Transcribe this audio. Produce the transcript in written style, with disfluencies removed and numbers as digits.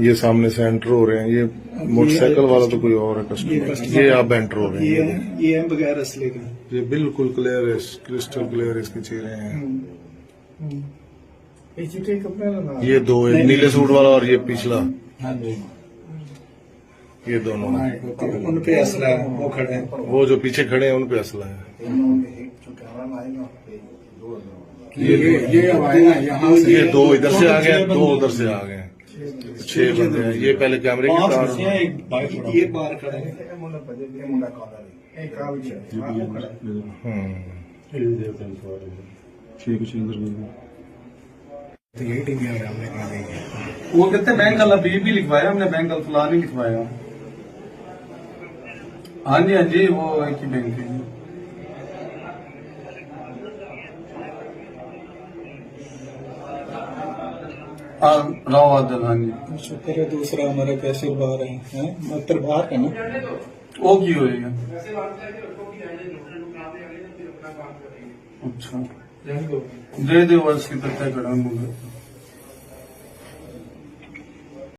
ये सामने से एंटर हो रहे हैं। ये मोटरसाइकिल वाला तो कोई और है कस्टमर। ये आप एंटर हो रहे हैं। ये है बगैर असले का। ये बिल्कुल क्लियर है, क्रिस्टल क्लियर इसकी चीजें हैं। ये दो, एक नीले सूट वाला और ये पिछला, ये दोनों उन पे असला है, वो खड़े हैं। वो जो पीछे खड़े हैं उन पे असला है। ये दो इधर से आ गए, दो उधर से आ गए, 6 बंदे हैं। ये पहले कैमरे की तार, ये बाहर खड़े हैं। यही टीम है हमने कहा नहीं। वो कहते बैंक वाला भी लिखवाया हमने, बैंक वाला फुला नहीं लिखवाया। हाँ जी हाँ जी, वो एक ही बैंक है। राव आदल, हाँ जी। शुक्र है दूसरा हमारा कैसे बाहर है मात्र बाहर है ना। वो की होएगा। अच्छा दे दे, वर्ष की तक खड़ा हूँ।